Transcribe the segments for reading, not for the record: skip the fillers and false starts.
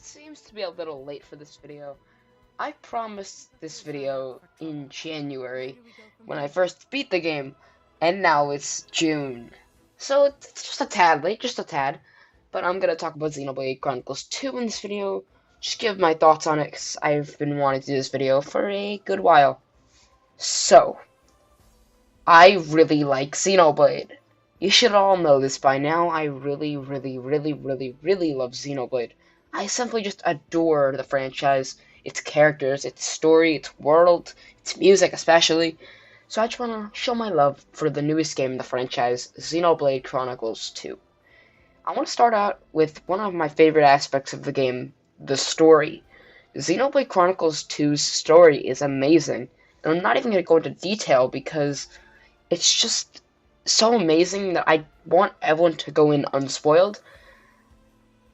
seems to be a little late for this video. I promised this video in January when I first beat the game, and now it's June. So it's just a tad late, just a tad. But I'm gonna talk about Xenoblade Chronicles 2 in this video, just give my thoughts on it, because I've been wanting to do this video for a good while. So, I really like Xenoblade. You should all know this by now. I really love Xenoblade. I simply just adore the franchise, its characters, its story, its world, its music especially. So I just want to show my love for the newest game in the franchise, Xenoblade Chronicles 2. I want to start out with one of my favorite aspects of the game, the story. Xenoblade Chronicles 2's story is amazing, and I'm not even going to go into detail because it's just so amazing that I want everyone to go in unspoiled.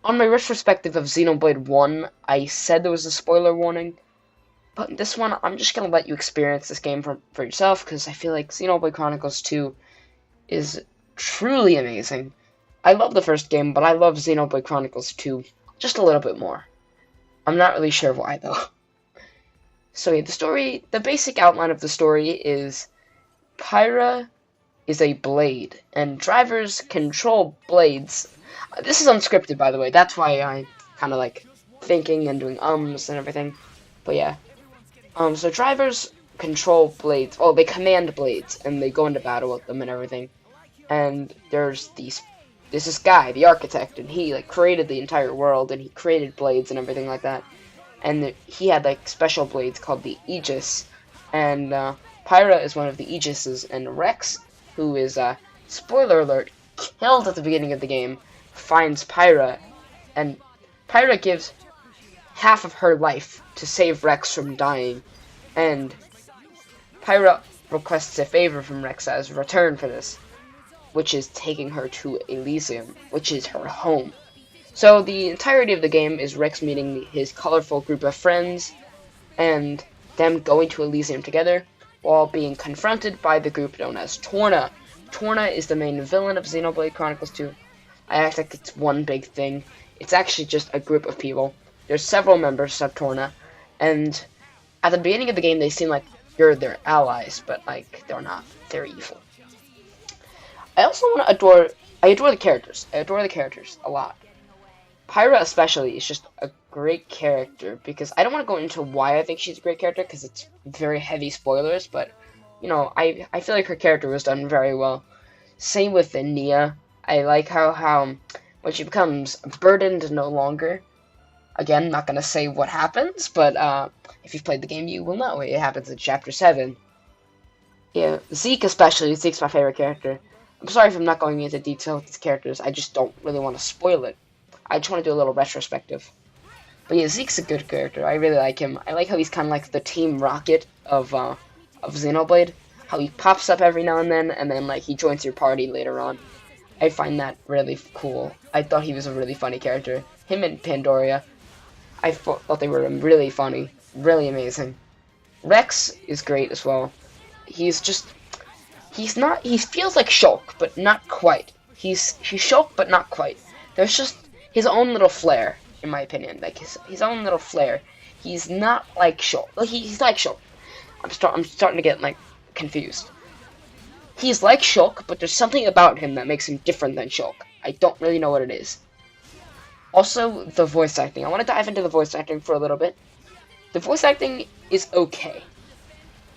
On my retrospective of Xenoblade 1, I said there was a spoiler warning, but in this one, I'm just going to let you experience this game for yourself, because I feel like Xenoblade Chronicles 2 is truly amazing. I love the first game, but I love Xenoblade Chronicles 2 just a little bit more. I'm not really sure why, though. So yeah, the basic outline of the story is Pyra is a blade, and drivers control blades. This is unscripted, by the way. That's why I kind of like thinking and doing ums and everything. But yeah. So drivers control blades. Oh, they command blades, and they go into battle with them and everything. And there's this guy, the architect, and he like created the entire world, and he created blades and everything like that. And he had like special blades called the Aegis. And Pyra is one of the Aegises, and Rex, who is, spoiler alert, killed at the beginning of the game, finds Pyra, and Pyra gives half of her life to save Rex from dying, and Pyra requests a favor from Rex as a return for this, which is taking her to Elysium, which is her home. So the entirety of the game is Rex meeting his colorful group of friends, and them going to Elysium together, while being confronted by the group known as Torna. Torna is the main villain of Xenoblade Chronicles 2. I act like it's one big thing. It's actually just a group of people. There's several members of Torna, and at the beginning of the game they seem like you're their allies, but like they're not. They're evil. I also want to I adore the characters. I adore the characters a lot. Pyra especially is just a great character, because I don't want to go into why I think she's a great character, because it's very heavy spoilers, but, you know, I feel like her character was done very well. Same with Nia. I like how when she becomes burdened no longer, again, not going to say what happens, but if you've played the game, you will know. It happens in Chapter 7. Yeah, Zeke especially. Zeke's my favorite character. I'm sorry if I'm not going into detail with these characters. I just don't really want to spoil it. I just want to do a little retrospective. But yeah, Zeke's a good character. I really like him. I like how he's kind of like the Team Rocket of Xenoblade. How he pops up every now and then like he joins your party later on. I find that really cool. I thought he was a really funny character. Him and Pandoria, I thought they were really funny, really amazing. Rex is great as well. He feels like Shulk, but not quite. He's Shulk, but not quite. There's just his own little flair, in my opinion. Like his own little flair. He's not like Shulk. Like he's like Shulk. I'm starting to get like confused. He's like Shulk, but there's something about him that makes him different than Shulk. I don't really know what it is. Also, the voice acting. I want to dive into the voice acting for a little bit. The voice acting is okay.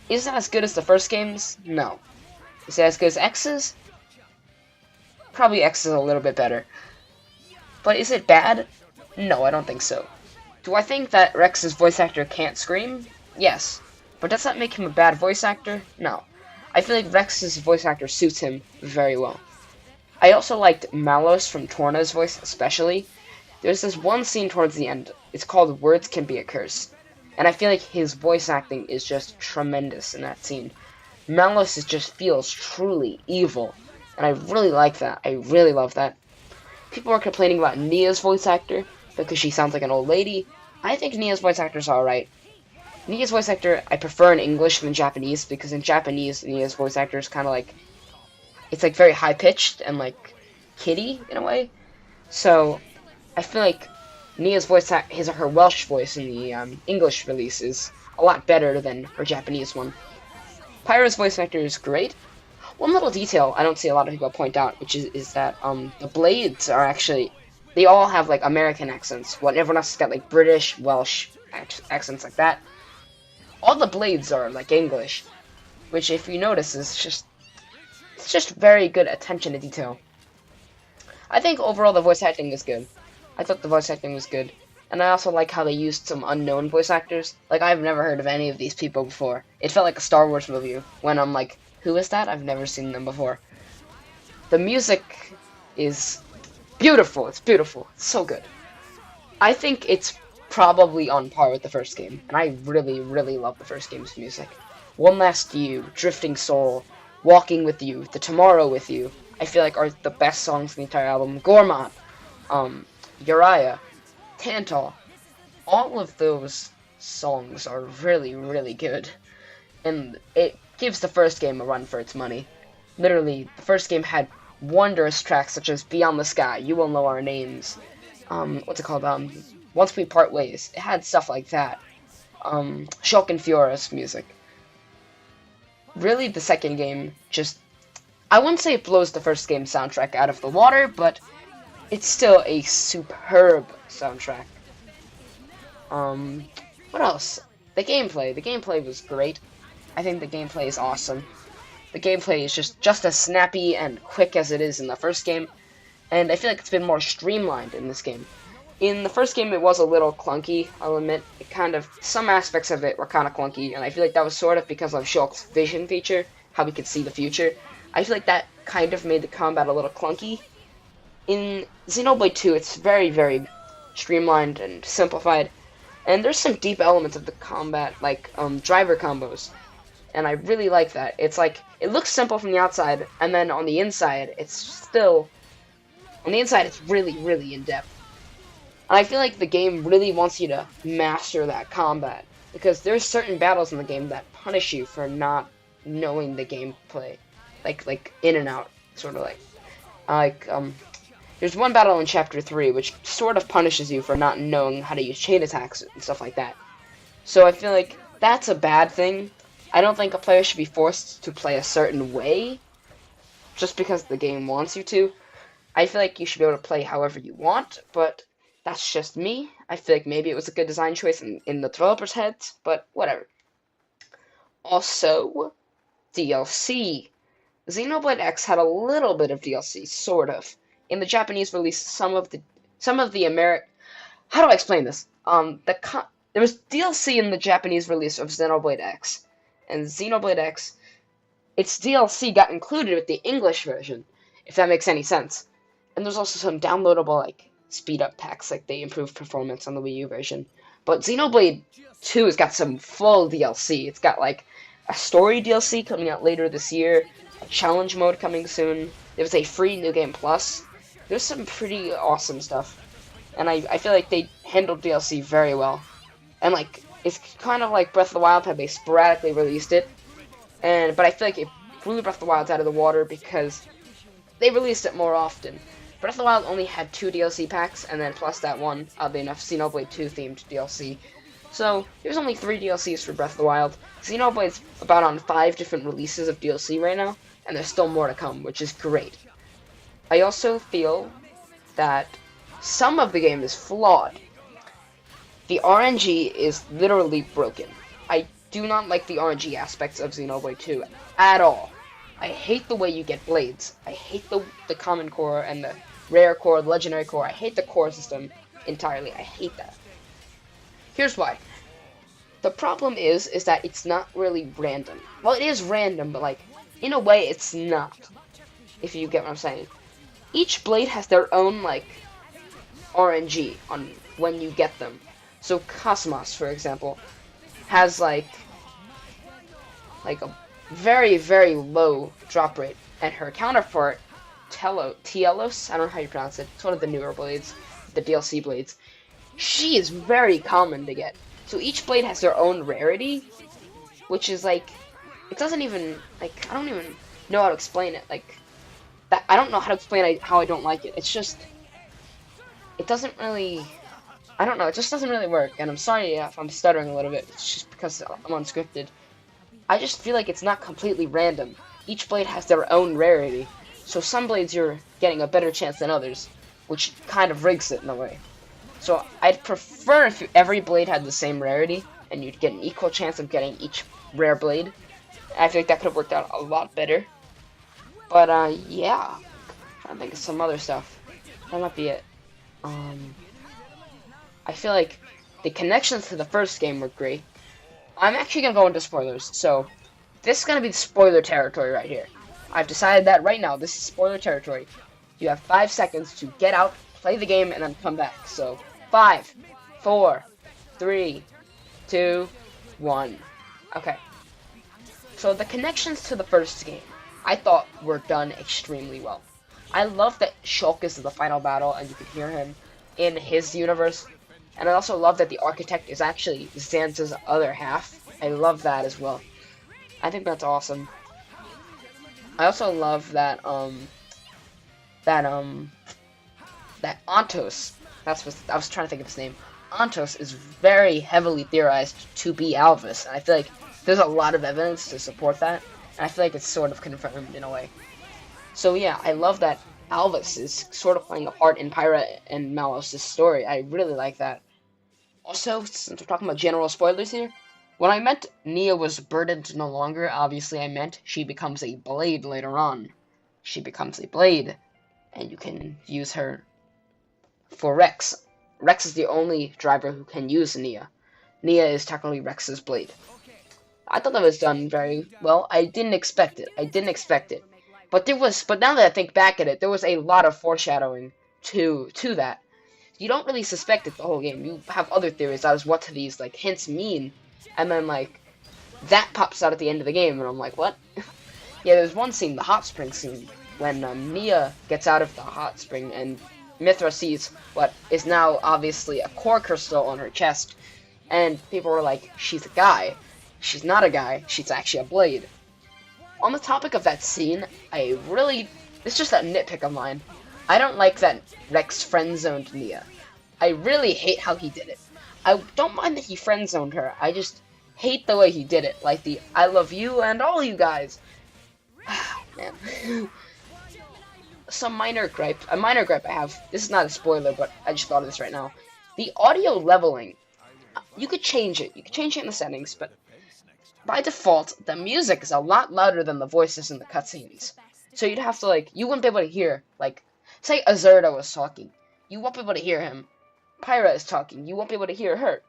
Is it as good as the first games? No. Is it as good as X's? Probably X is a little bit better. But is it bad? No, I don't think so. Do I think that Rex's voice actor can't scream? Yes. But does that make him a bad voice actor? No. I feel like Rex's voice actor suits him very well. I also liked Malos from Torna's voice especially. There's this one scene towards the end. It's called Words Can Be a Curse. And I feel like his voice acting is just tremendous in that scene. Malos just feels truly evil. And I really like that. I really love that. People are complaining about Nia's voice actor because she sounds like an old lady. I think Nia's voice actor's alright. Nia's voice actor I prefer in English than Japanese, because in Japanese, Nia's voice actor is kind of like, it's like very high pitched and like kiddie in a way. So I feel like Nia's voice, his or her Welsh voice in the English release is a lot better than her Japanese one. Pyro's voice actor is great. One little detail I don't see a lot of people point out, which is that the blades are actually, they all have like American accents, while everyone else has got like British, Welsh accents like that. All the blades are like English, which if you notice is just very good attention to detail. I think overall the voice acting is good. I thought the voice acting was good. And I also like how they used some unknown voice actors. Like, I've never heard of any of these people before. It felt like a Star Wars movie when I'm like, who is that? I've never seen them before. The music is beautiful. It's beautiful. It's so good. I think it's probably on par with the first game. And I really, really love the first game's music. One Last You, Drifting Soul, Walking With You, The Tomorrow With You, I feel like are the best songs in the entire album. Gormont, Uriah, Tantal, all of those songs are really, really good. And it gives the first game a run for its money. Literally, the first game had wondrous tracks such as Beyond the Sky, You Will Know Our Names, what's it called, Once We Part Ways. It had stuff like that. Shulk and Fiora's music. Really, the second game just, I wouldn't say it blows the first game's soundtrack out of the water, but it's still a superb soundtrack. What else? The gameplay. The gameplay was great. I think the gameplay is awesome. The gameplay is just as snappy and quick as it is in the first game, and I feel like it's been more streamlined in this game. In the first game, it was a little clunky, I'll admit. It some aspects of it were kind of clunky, and I feel like that was sort of because of Shulk's vision feature, how we could see the future. I feel like that kind of made the combat a little clunky. In Xenoblade 2, it's very, very streamlined and simplified, and there's some deep elements of the combat, like driver combos, and I really like that. It's like, it looks simple from the outside, and then on the inside, it's really, really in-depth. And I feel like the game really wants you to master that combat, because there's certain battles in the game that punish you for not knowing the gameplay, like in and out, sort of like there's one battle in Chapter 3 which sort of punishes you for not knowing how to use chain attacks and stuff like that. So I feel like that's a bad thing. I don't think a player should be forced to play a certain way just because the game wants you to. I feel like you should be able to play however you want, but that's just me. I feel like maybe it was a good design choice in the developers' heads, but whatever. Also, DLC. Xenoblade X had a little bit of DLC, sort of. In the Japanese release, some of the how do I explain this? There was DLC in the Japanese release of Xenoblade X, and Xenoblade X, its DLC got included with the English version, if that makes any sense. And there's also some downloadable like speed up packs, like they improved performance on the Wii U version. But Xenoblade 2 has got some full DLC. It's got like a story DLC coming out later this year, a challenge mode coming soon. There's a free New Game Plus. There's some pretty awesome stuff. And I feel like they handled DLC very well. And like, it's kind of like Breath of the Wild, how they sporadically released it. But I feel like it blew Breath of the Wild out of the water because they released it more often. Breath of the Wild only had 2 DLC packs, and then plus that one, oddly enough, Xenoblade 2 themed DLC. So, there's only 3 DLCs for Breath of the Wild. Xenoblade's about on 5 different releases of DLC right now, and there's still more to come, which is great. I also feel that some of the game is flawed. The RNG is literally broken. I do not like the RNG aspects of Xenoblade 2 at all. I hate the way you get blades. I hate the common core and the rare core, the legendary core. I hate the core system entirely. I hate that. Here's why. The problem is that it's not really random. Well, it is random, but like, in a way, it's not. If you get what I'm saying. Each blade has their own, like, RNG on when you get them. So Cosmos, for example, has like a very, very low drop rate, and her counterpart, Telos, I don't know how you pronounce it, it's one of the newer blades, the DLC blades, she is very common to get. So each blade has their own rarity, which is like, it doesn't even, like, I don't even know how to explain it, like, I don't know how to explain how I don't like it. It's just, it doesn't really, I don't know, it just doesn't really work, and I'm sorry if I'm stuttering a little bit, it's just because I'm unscripted. I just feel like it's not completely random. Each blade has their own rarity, so some blades you're getting a better chance than others, which kind of rigs it in a way. So I'd prefer if every blade had the same rarity, and you'd get an equal chance of getting each rare blade. I feel like that could have worked out a lot better. But, yeah. I'm trying to think of some other stuff. That might be it. I feel like the connections to the first game were great. I'm actually going to go into spoilers, so this is going to be the spoiler territory right here. I've decided that right now, this is spoiler territory. You have 5 seconds to get out, play the game, and then come back. So, 5, 4, 3, 2, 1. Okay. So the connections to the first game, I thought were done extremely well. I love that Shulk is the final battle, and you can hear him in his universe. And I also love that the architect is actually Zanza's other half. I love that as well. I think that's awesome. I also love that that Ontos, that's what I was trying to think of his name. Ontos is very heavily theorized to be Alvis, and I feel like there's a lot of evidence to support that, and I feel like it's sort of confirmed in a way. So yeah, I love that Alvis is sort of playing a part in Pyra and Malos' story. I really like that. Also, since we're talking about general spoilers here, when I meant Nia was burdened no longer, obviously I meant she becomes a blade later on. She becomes a blade, and you can use her for Rex. Rex is the only driver who can use Nia. Nia is technically Rex's blade. I thought that was done very well. I didn't expect it. But now that I think back at it, there was a lot of foreshadowing to that. You don't really suspect it the whole game. You have other theories as what these like hints mean, and then like that pops out at the end of the game, and I'm like, what? Yeah, there's one scene, the hot spring scene, when Nia gets out of the hot spring and Mithra sees what is now obviously a core crystal on her chest, and people were like, she's a guy. She's not a guy, she's actually a blade. On the topic of that scene, it's just a nitpick of mine. I don't like that Rex friend-zoned Nia. I really hate how he did it. I don't mind that he friend-zoned her, I just hate the way he did it. Like the, I love you and all you guys. Man. A minor gripe I have, this is not a spoiler, but I just thought of this right now. The audio leveling, you could change it in the settings, but by default, the music is a lot louder than the voices in the cutscenes. So you'd have to, like, you wouldn't be able to hear, like, say Azurda was talking. You won't be able to hear him. Pyra is talking. You won't be able to hear her.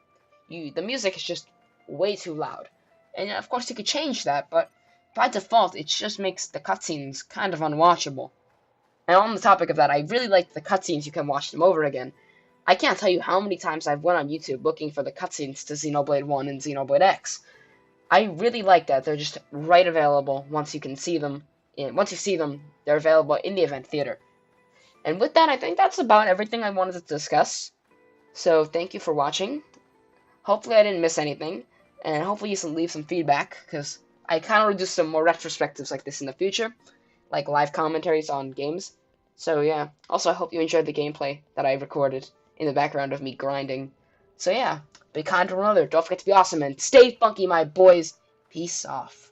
The music is just way too loud. And of course you could change that, but by default, it just makes the cutscenes kind of unwatchable. And on the topic of that, I really like the cutscenes. You can watch them over again. I can't tell you how many times I've went on YouTube looking for the cutscenes to Xenoblade 1 and Xenoblade X. I really like that. They're just right available once you can see them. Once you see them, they're available in the event theater. And with that, I think that's about everything I wanted to discuss. So thank you for watching. Hopefully I didn't miss anything. And hopefully you can leave some feedback, because I kind of want to do some more retrospectives like this in the future. Like live commentaries on games. So yeah, also I hope you enjoyed the gameplay that I recorded in the background of me grinding. So yeah, be kind to one another, don't forget to be awesome, and stay funky, my boys. Peace off.